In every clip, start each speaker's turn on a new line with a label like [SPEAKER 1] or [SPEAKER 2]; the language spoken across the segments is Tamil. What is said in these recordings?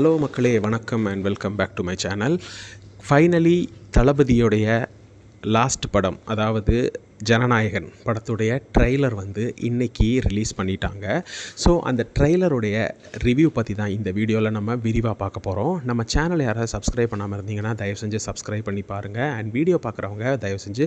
[SPEAKER 1] ஹலோ மக்களே, வணக்கம் and welcome back to my channel. Finally தளபதியோடைய லாஸ்ட் படம், அதாவது ஜனநாயகன் படத்துடைய ட்ரெய்லர் வந்து இன்றைக்கி ரிலீஸ் பண்ணிட்டாங்க. ஸோ அந்த ட்ரெய்லருடைய ரிவ்யூ பற்றி தான் இந்த வீடியோவில் நம்ம விரிவாக பார்க்க போகிறோம். நம்ம சேனலை யாராவது சப்ஸ்கிரைப் பண்ணாமல் இருந்தீங்கன்னா தயவு செஞ்சு சப்ஸ்கிரைப் பண்ணி பாருங்கள். அண்ட் வீடியோ பார்க்குறவங்க தயவு செஞ்சு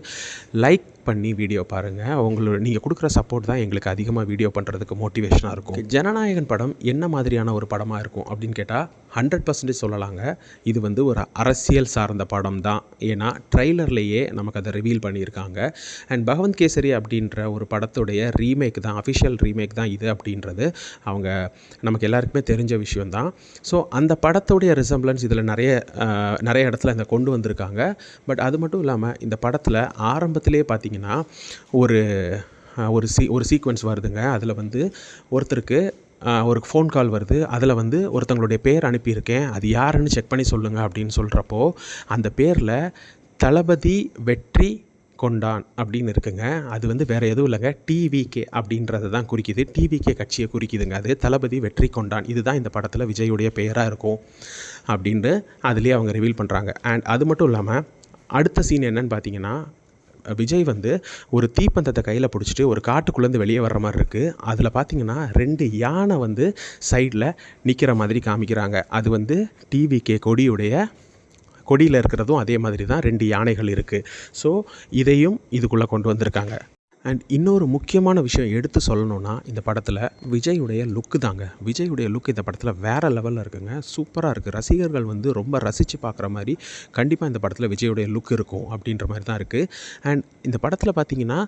[SPEAKER 1] லைக் பண்ணி வீடியோ பாருங்கள். நீங்கள் கொடுக்குற சப்போர்ட் தான் எங்களுக்கு அதிகமாக வீடியோ பண்ணுறதுக்கு மோட்டிவேஷனாக இருக்கும். ஜனநாயகன் படம் என்ன மாதிரியான ஒரு படமாக இருக்கும் அப்படின்னு கேட்டால் 100% சொல்லலாங்க. இது வந்து ஒரு அரசியல் சார்ந்த படம் தான். ஏன்னா ட்ரெய்லர்லேயே நமக்கு அதை ரிவீல் பண்ணியிருக்காங்க. அண்ட் பகவந்த் கேசரி அப்படின்ற ஒரு படத்துடைய ரீமேக் தான், அஃபிஷியல் ரீமேக் தான் இது அப்படின்றது நமக்கு எல்லாருக்குமே தெரிஞ்ச விஷயந்தான். ஸோ அந்த படத்துடைய ரிசம்பிளன்ஸ் இதில் நிறைய இடத்துல இந்த கொண்டு வந்திருக்காங்க. பட் அது மட்டும் இல்லாமல் இந்த படத்தில் ஆரம்பத்திலே பார்த்திங்கன்னா ஒரு சீக்வன்ஸ் வருதுங்க. அதில் வந்து ஒருத்தருக்கு ஒரு ஃபோன் கால் வருது. அதில் வந்து ஒருத்தங்களுடைய பேர் அனுப்பியிருக்கேன், அது யாருன்னு செக் பண்ணி சொல்லுங்கள் அப்படின்னு சொல்கிறப்போ அந்த பேரில் தளபதி வெற்றி கொண்டான் அப்படின்னு இருக்குங்க. அது வந்து வேறு எதுவும் இல்லைங்க, டிவிகே அப்படின்றது தான் குறிக்குது. டிவிகே கட்சியை குறிக்குதுங்க. அது தளபதி வெற்றி கொண்டான், இதுதான் இந்த படத்தில் விஜயுடைய பெயராக இருக்கும் அப்படின்ட்டு அதுலேயே அவங்க ரிவீல் பண்ணுறாங்க. அண்ட் அது மட்டும் இல்லாமல் அடுத்த சீன் என்னன்னு பார்த்தீங்கன்னா, விஜய் வந்து ஒரு தீப்பந்தத்தை கையில் பிடிச்சிட்டு ஒரு காட்டுக்குள்ளேருந்து வெளியே வர்ற மாதிரி இருக்குது. அதில் பார்த்திங்கன்னா 2 யானை வந்து சைடில் நிற்கிற மாதிரி காமிக்கிறாங்க. அது வந்து டிவிகே கொடியில் இருக்கிறதும் அதே மாதிரி தான் 2 யானைகள் இருக்குது. ஸோ இதையும் இதுக்குள்ளே கொண்டு வந்திருக்காங்க. அண்ட் இன்னொரு முக்கியமான விஷயம் எடுத்து சொல்லணுன்னா, இந்த படத்தில் விஜயுடைய லுக்கு தாங்க. விஜயுடைய லுக் இந்த படத்தில் வேறு லெவலில் இருக்குங்க. சூப்பராக இருக்குது. ரசிகர்கள் வந்து ரொம்ப ரசித்து பார்க்குற மாதிரி கண்டிப்பாக இந்த படத்தில் விஜயுடைய லுக் இருக்கும் அப்படின்ற மாதிரி தான் இருக்குது. அண்ட் இந்த படத்தில் பார்த்திங்கன்னா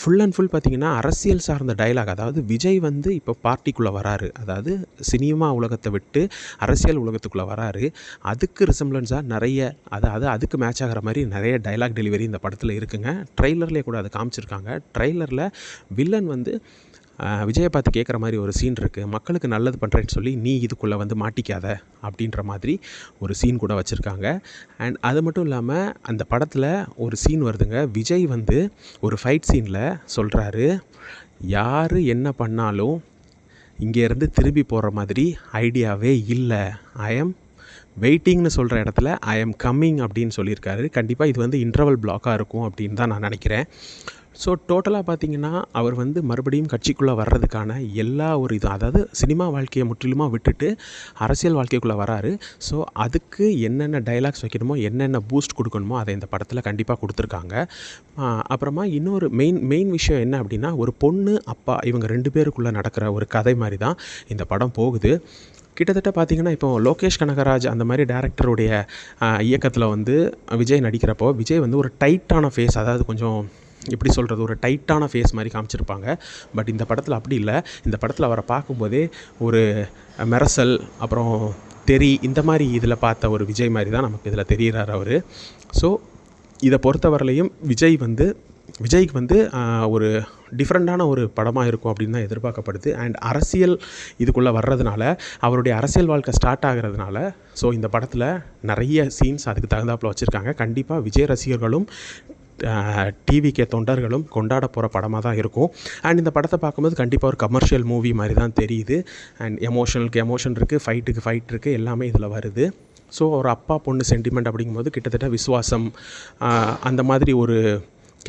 [SPEAKER 1] ஃபுல் அண்ட் ஃபுல் பார்த்திங்கன்னா அரசியல் சார்ந்த டைலாக். அதாவது விஜய் வந்து இப்போ பார்ட்டிக்குள்ளே வராரு, அதாவது சினிமா உலகத்தை விட்டு அரசியல் உலகத்துக்குள்ளே வராரு. அதுக்கு ரிசம்பிளன்ஸாக அதுக்கு மேட்ச் ஆகிற மாதிரி நிறைய டைலாக் டெலிவரி இந்த படத்தில் இருக்குங்க. ட்ரெய்லர்லேயே கூட அதை காமிச்சிருக்காங்க. ட்ரெய்லரில் வில்லன் வந்து விஜயை பார்த்து கேட்குற மாதிரி ஒரு சீன் இருக்குது. மக்களுக்கு நல்லது பண்ணுறேன்னு சொல்லி நீ இதுக்குள்ளே வந்து மாட்டிக்காத அப்படின்ற மாதிரி ஒரு சீன் கூட வச்சுருக்காங்க. அண்ட் அது மட்டும் இல்லாமல் அந்த படத்தில் ஒரு சீன் வருதுங்க. விஜய் வந்து ஒரு ஃபைட் சீனில் சொல்கிறாரு, யார் என்ன பண்ணாலும் இங்கேருந்து திரும்பி போகிற மாதிரி ஐடியாவே இல்லை, ஐ எம் வெயிட்டிங்னு சொல்கிற இடத்துல ஐ எம் கம்மிங் அப்படின்னு சொல்லியிருக்காரு. கண்டிப்பாக இது வந்து இன்டர்வல் பிளாக்காக இருக்கும் அப்படின்னு தான் நான் நினைக்கிறேன். ஸோ டோட்டலாக பார்த்திங்கன்னா அவர் வந்து மறுபடியும் கட்சிக்குள்ளே வர்றதுக்கான எல்லா ஒரு இதுவும், அதாவது சினிமா வாழ்க்கையை முற்றிலுமாக விட்டுட்டு அரசியல் வாழ்க்கைக்குள்ளே வராரு. ஸோ அதுக்கு என்னென்ன டைலாக்ஸ் வைக்கணுமோ, என்னென்ன பூஸ்ட் கொடுக்கணுமோ அதை இந்த படத்தில் கண்டிப்பாக கொடுத்துருக்காங்க. அப்புறமா இன்னொரு மெயின் விஷயம் என்ன அப்படின்னா, ஒரு பொண்ணு அப்பா இவங்க 2 பேருக்குள்ளே நடக்கிற ஒரு கதை மாதிரி தான் இந்த படம் போகுது. கிட்டத்தட்ட பார்த்திங்கன்னா இப்போ லோகேஷ் கனகராஜ் அந்த மாதிரி டேரக்டருடைய இயக்கத்தில் வந்து விஜய் நடிக்கிறப்போ விஜய் வந்து ஒரு டைட்டான ஃபேஸ், அதாவது கொஞ்சம் எப்படி சொல்கிறது, ஒரு டைட்டான ஃபேஸ் மாதிரி காமிச்சிருப்பாங்க. பட் இந்த படத்தில் அப்படி இல்லை. இந்த படத்தில் அவரை பார்க்கும்போதே ஒரு மெரசல், அப்புறம் தெறி, இந்த மாதிரி இதில் பார்த்த ஒரு விஜய் மாதிரி தான் நமக்கு இதில் தெரிகிறார் அவர். ஸோ இதை பொறுத்தவரையிலையும் விஜய்க்கு வந்து ஒரு டிஃப்ரெண்ட்டான ஒரு படமாக இருக்கும் அப்படின்னு தான் எதிர்பார்க்கப்படுது. அண்ட் அரசியல் இதுக்குள்ளே வர்றதுனால, அவருடைய அரசியல் வாழ்க்கை ஸ்டார்ட் ஆகிறதுனால, ஸோ இந்த படத்தில் நிறைய சீன்ஸ் அதுக்கு தகுந்தாப்பில் வச்சுருக்காங்க. கண்டிப்பாக விஜய் ரசிகர்களும் டிவிகே தொண்டர்களும் கொண்டாட போகிற படமாக தான் இருக்கும். அண்ட் இந்த படத்தை பார்க்கும்போது கண்டிப்பாக ஒரு கமர்ஷியல் மூவி மாதிரி தான் தெரியுது. அண்ட் எமோஷனுக்கு எமோஷன் இருக்குது, ஃபைட்டுக்கு ஃபைட் இருக்குது, எல்லாமே இதில் வருது. ஸோ ஒரு அப்பா பொண்ணு சென்டிமெண்ட் அப்படிங்கும்போது கிட்டத்தட்ட விஸ்வாசம் அந்த மாதிரி ஒரு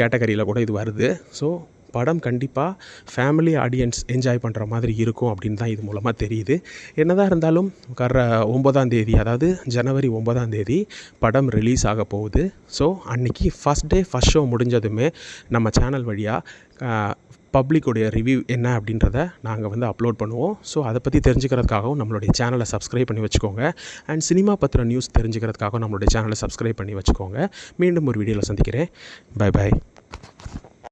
[SPEAKER 1] கேட்டகரியில் கூட இது வருது. ஸோ படம் கண்டிப்பாக ஃபேமிலி ஆடியன்ஸ் என்ஜாய் பண்ணுற மாதிரி இருக்கும் அப்படின்னு தான் இது மூலமாக தெரியுது. என்னதான் இருந்தாலும் 9ஆம் தேதி, அதாவது ஜனவரி 9ஆம் தேதி படம் ரிலீஸ் ஆக போகுது. ஸோ அன்றைக்கி ஃபஸ்ட் ஷோ முடிஞ்சதுமே நம்ம சேனல் வழியாக பப்ளிக்குடைய ரிவ்யூ என்ன அப்படின்றத நாங்கள் வந்து அப்லோட் பண்ணுவோம். ஸோ அதை பற்றி தெரிஞ்சுக்கிறதுக்காகவும் நம்மளுடைய சேனலை சப்ஸ்கிரைப் பண்ணி வச்சுக்கோங்க. அண்ட் சினிமா பற்றின நியூஸ் தெரிஞ்சுக்கிறதுக்காகவும் நம்மளுடைய சேனலை சப்ஸ்கிரைப் பண்ணி வச்சுக்கோங்க. மீண்டும் ஒரு வீடியோவில் சந்திக்கிறேன். பை.